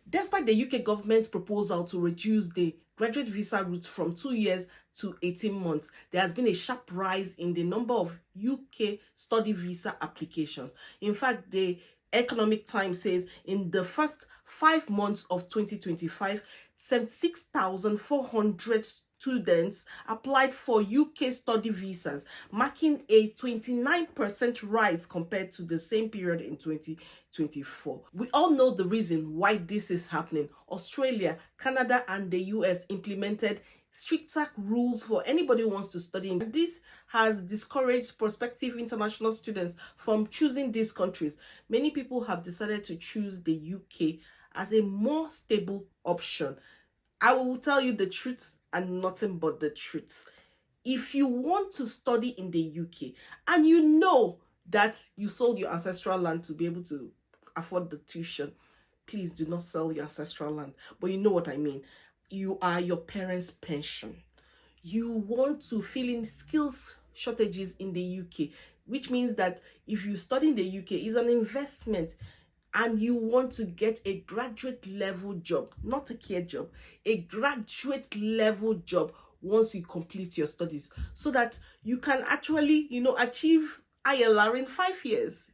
Despite the UK government's proposal to reduce the graduate visa route from 2 years to 18 months, there has been a sharp rise in the number of UK study visa applications. In fact, the Economic Times says in the first 5 months of 2025, 76,400 students applied for UK study visas, marking a 29% rise compared to the same period in 2024. We all know the reason why this is happening. Australia, Canada, and the US implemented stricter rules for anybody who wants to study. And this has discouraged prospective international students from choosing these countries. Many people have decided to choose the UK as a more stable option. I will tell you the truth and nothing but the truth. If you want to study in the UK and you know that you sold your ancestral land to be able to afford the tuition, please do not sell your ancestral land. But you know what I mean. You are your parents' pension. You want to fill in skills shortages in the UK, which means that if you study in the UK, it's an investment, and you want to get a graduate level job, not a care job, a graduate level job once you complete your studies, so that you can actually, achieve ILR in 5 years.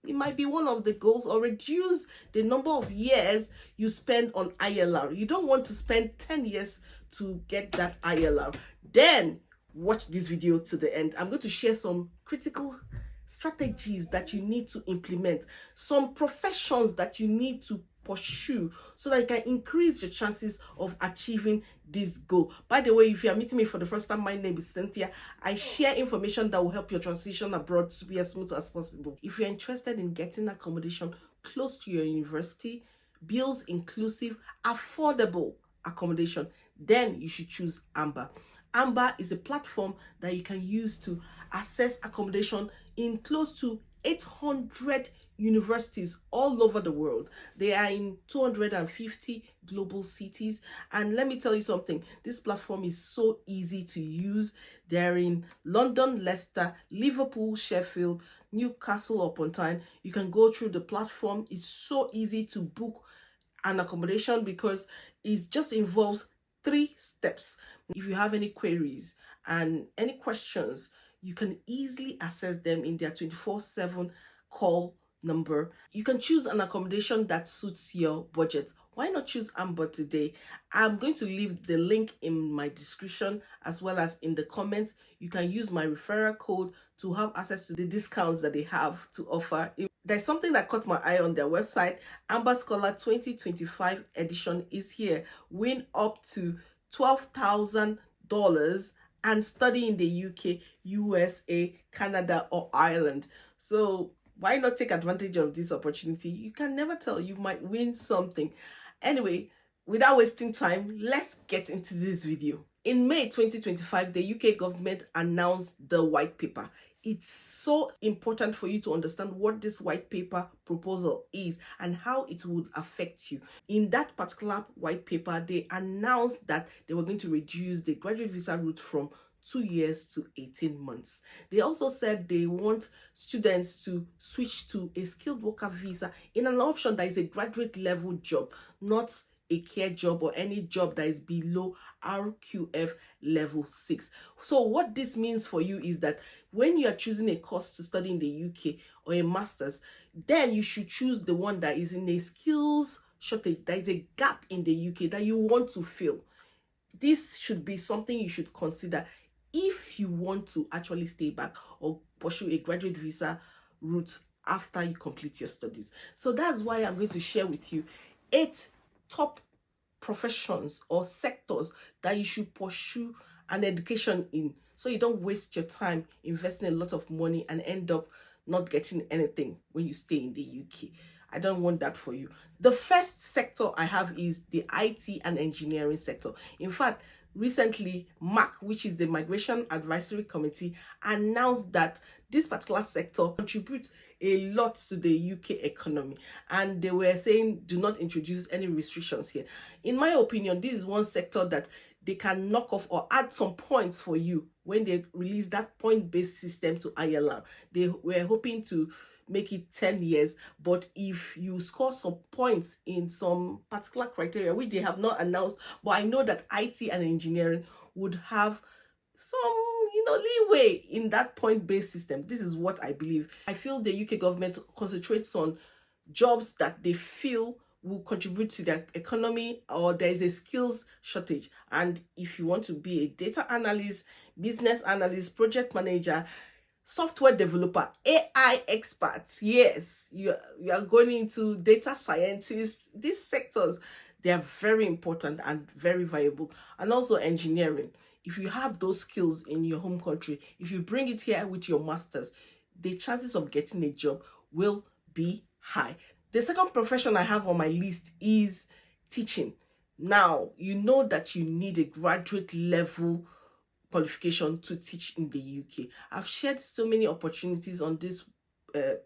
It might be one of the goals, or reduce the number of years you spend on ILR. You don't want to spend 10 years to get that ILR. Then watch this video to the end. I'm going to share some critical strategies that you need to implement, some professions that you need to pursue so that you can increase your chances of achieving this goal. By the way, if you are meeting me for the first time, my name is Cynthia. I share information that will help your transition abroad to be as smooth as possible. If you're interested in getting accommodation close to your university, bills inclusive, affordable accommodation, then you should choose Amber. Amber is a platform that you can use to access accommodation in close to 800 universities all over the world. They are in 250 global cities. And let me tell you something, this platform is so easy to use. They're in London, Leicester, Liverpool, Sheffield, Newcastle upon Tyne. You can go through the platform. It's so easy to book an accommodation because it just involves 3 steps. If you have any queries and any questions, you can easily access them in their 24/7 call number. You can choose an accommodation that suits your budget. Why not choose Amber today? I'm going to leave the link in my description as well as in the comments. You can use my referral code to have access to the discounts that they have to offer. There's something that caught my eye on their website. Amber Scholar 2025 edition is here. Win up to $12,000 and study in the UK, USA, Canada, or Ireland. So why not take advantage of this opportunity? You can never tell, you might win something. Anyway, without wasting time, let's get into this video. In May 2025, the UK government announced the white paper. It's so important for you to understand what this white paper proposal is and how it would affect you. In that particular white paper, they announced that they were going to reduce the graduate visa route from 2 years to 18 months. They also said they want students to switch to a skilled worker visa in an option that is a graduate level job, not a care job or any job that is below RQF level 6. So what this means for you is that when you are choosing a course to study in the UK or a master's, then you should choose the one that is in a skills shortage, that is a gap in the UK that you want to fill. This should be something you should consider if you want to actually stay back or pursue a graduate visa route after you complete your studies. So that's why I'm going to share with you 8 top professions or sectors that you should pursue an education in, so you don't waste your time investing a lot of money and end up not getting anything when you stay in the UK. I don't want that for you. The first sector I have is the IT and engineering sector. In fact, recently, MAC, which is the Migration Advisory Committee, announced that this particular sector contributes a lot to the UK economy. And they were saying, do not introduce any restrictions here. In my opinion, this is one sector that they can knock off or add some points for you when they release that point-based system to ILR. They were hoping to make it 10 years. But if you score some points in some particular criteria, which they have not announced, but I know that IT and engineering would have some, leeway in that point-based system. This is what I believe. I feel the UK government concentrates on jobs that they feel will contribute to their economy, or there is a skills shortage. And if you want to be a data analyst, business analyst, project manager, software developer, AI experts, yes, you are going into data scientists. These sectors, they are very important and very viable. And also engineering. If you have those skills in your home country, if you bring it here with your masters, the chances of getting a job will be high. The second profession I have on my list is teaching. Now, you know that you need a graduate level qualification to teach in the UK. I've shared so many opportunities on this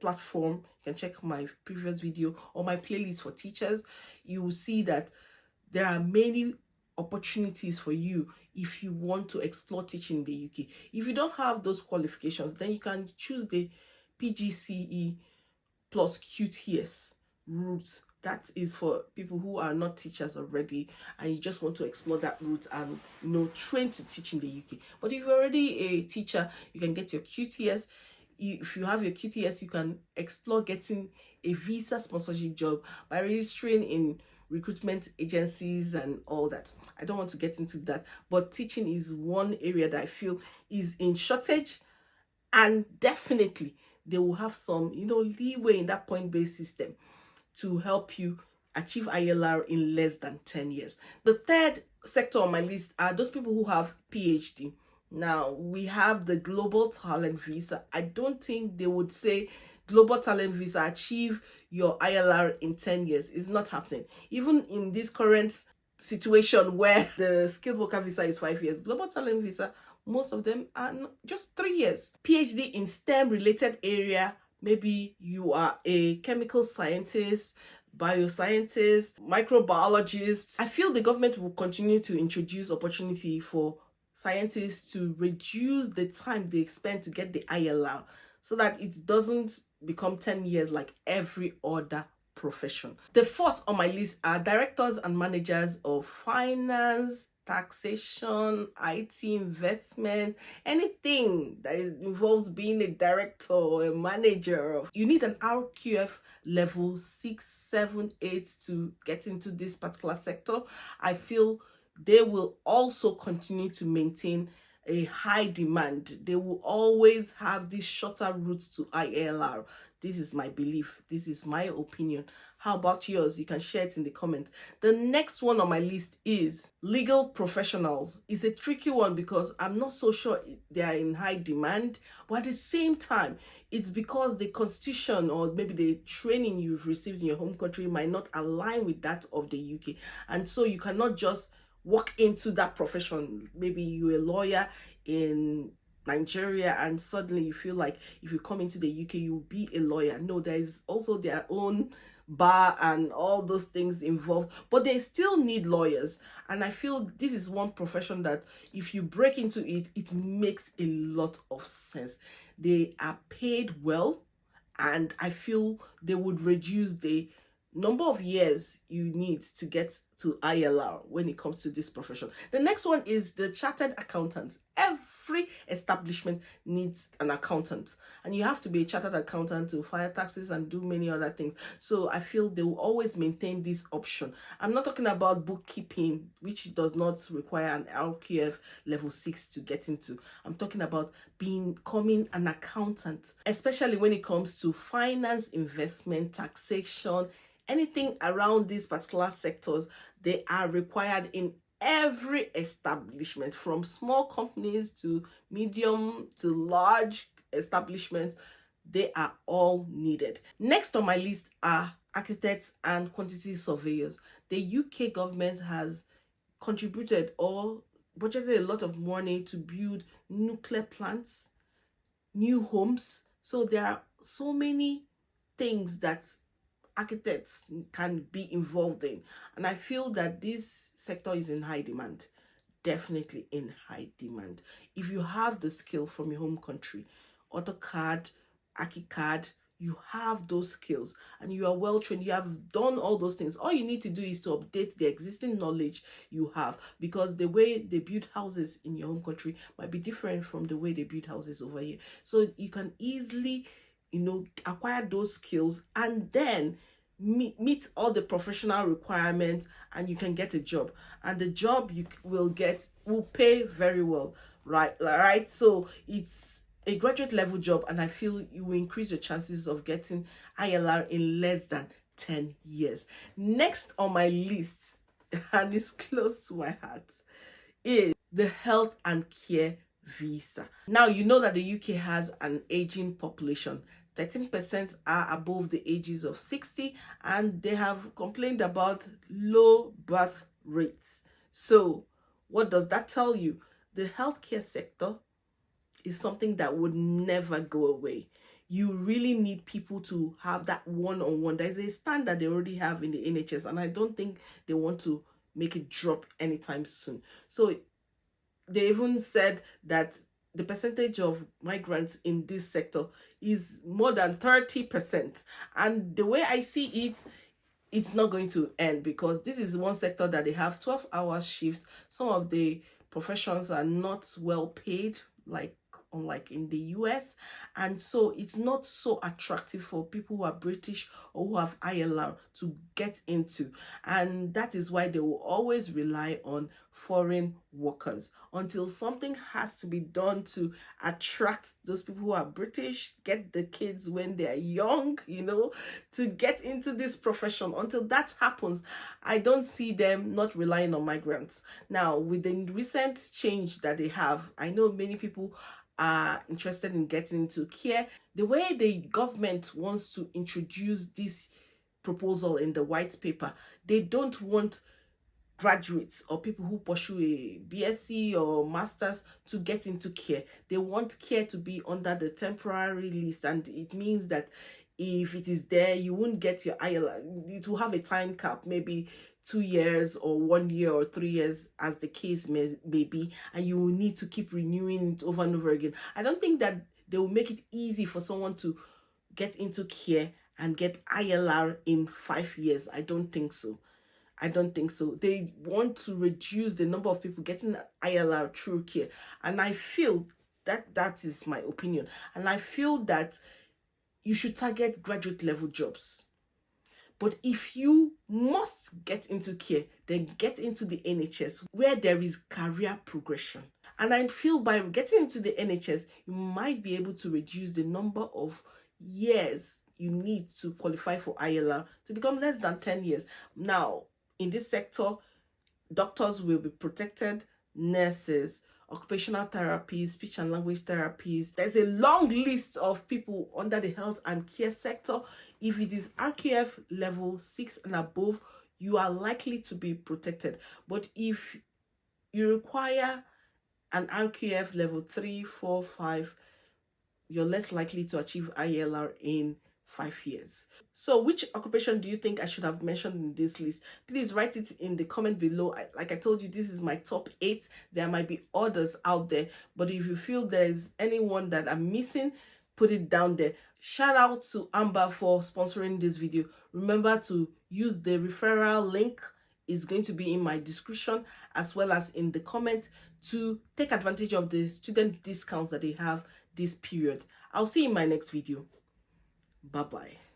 platform. You can check my previous video or my playlist for teachers. You will see that there are many opportunities for you if you want to explore teaching in the UK. If you don't have those qualifications, then you can choose the PGCE plus QTS route. That is for people who are not teachers already and you just want to explore that route and train to teach in the UK. But if you're already a teacher, you can get your QTS. If you have your QTS, you can explore getting a visa sponsorship job by registering in recruitment agencies and all that. I don't want to get into that, but teaching is one area that I feel is in shortage, and definitely they will have some leeway in that point-based system to help you achieve ILR in less than 10 years. The third sector on my list are those people who have PhD. Now, we have the Global Talent Visa. I don't think they would say Global Talent Visa achieve your ILR in 10 years. It's not happening. Even in this current situation where the skilled worker visa is 5 years, Global Talent Visa, most of them are just 3 years. PhD in STEM related area, maybe you are a chemical scientist, bioscientist, microbiologist. I feel the government will continue to introduce opportunity for scientists to reduce the time they spend to get the ILR so that it doesn't become 10 years like every other profession. The fourth on my list are directors and managers of finance, taxation, IT, investment, anything that involves being a director or a manager. You need an RQF level 6, 7, 8 to get into this particular sector. I feel they will also continue to maintain a high demand. They will always have this shorter route to ILR. This is my belief. This is my opinion. How about yours? You can share it in the comments. The next one on my list is legal professionals. It's a tricky one because I'm not so sure they are in high demand, but at the same time, it's because the constitution or maybe the training you've received in your home country might not align with that of the UK. And so you cannot just walk into that profession. Maybe you're a lawyer in Nigeria and suddenly you feel like if you come into the UK you'll be a lawyer. No, there is also their own bar and all those things involved, but they still need lawyers. And I feel this is one profession that if you break into it, it makes a lot of sense. They are paid well, and I feel they would reduce the number of years you need to get to ILR when it comes to this profession. The next one is the chartered accountants. Every establishment needs an accountant, and you have to be a chartered accountant to file taxes and do many other things. So I feel they will always maintain this option. I'm not talking about bookkeeping, which does not require an RQF level 6 to get into. I'm talking about becoming an accountant, especially when it comes to finance, investment, taxation, anything around these particular sectors. They are required in every establishment, from small companies to medium to large establishments. They are all needed. Next on my list are architects and quantity surveyors. The UK government has contributed or budgeted a lot of money to build nuclear plants, new homes. So there are so many things that architects can be involved in, and I feel that this sector is in high demand. Definitely in high demand. If you have the skill from your home country, AutoCAD, ArchiCAD, you have those skills and you are well trained, you have done all those things, all you need to do is to update the existing knowledge you have, because the way they build houses in your home country might be different from the way they build houses over here. So you can easily, acquire those skills and then meet all the professional requirements, and you can get a job, and the job you will get will pay very well, right? So it's a graduate level job, and I feel you will increase your chances of getting ILR in less than 10 years. Next on my list, and it's close to my heart, is the health and care visa. Now, you know that the UK has an aging population. 13% are above the ages of 60, and they have complained about low birth rates. So what does that tell you? The healthcare sector is something that would never go away. You really need people to have that one-on-one. There's a standard they already have in the NHS, and I don't think they want to make it drop anytime soon. So they even said that the percentage of migrants in this sector is more than 30%. And the way I see it, it's not going to end, because this is one sector that they have 12-hour shifts. Some of the professions are not well paid, unlike in the US, and so it's not so attractive for people who are British or who have ILR to get into, and that is why they will always rely on foreign workers until something has to be done to attract those people who are British, get the kids when they are young, to get into this profession. Until that happens, I don't see them not relying on migrants. Now, with the recent change that they have, I know many people are interested in getting into care. The way the government wants to introduce this proposal in the white paper, they don't want graduates or people who pursue a BSc or masters to get into care. They want care to be under the temporary list, and it means that if it is there, you won't get your ILR. It will have a time cap, maybe 2 years or 1 year or 3 years, as the case may be, and you will need to keep renewing it over and over again. I don't think that they will make it easy for someone to get into care and get ILR in 5 years. I don't think so. They want to reduce the number of people getting ILR through care, and I feel that is my opinion. And I feel that you should target graduate level jobs. But if you must get into care, then get into the NHS, where there is career progression. And I feel by getting into the NHS, you might be able to reduce the number of years you need to qualify for ILR to become less than 10 years. Now, in this sector, doctors will be protected, nurses, occupational therapists, speech and language therapists. There's a long list of people under the health and care sector. If it is RQF level 6 and above, you are likely to be protected. But if you require an RQF level 3, 4, 5, you're less likely to achieve ILR in 5 years. So which occupation do you think I should have mentioned in this list? Please write it in the comment below. Like I told you, this is my top 8. There might be others out there, but if you feel there's anyone that I'm missing, put it down there. Shout out to Amber for sponsoring this video. Remember to use the referral link. It's going to be in my description as well as in the comment to take advantage of the student discounts that they have this period. I'll see you in my next video. Bye-bye.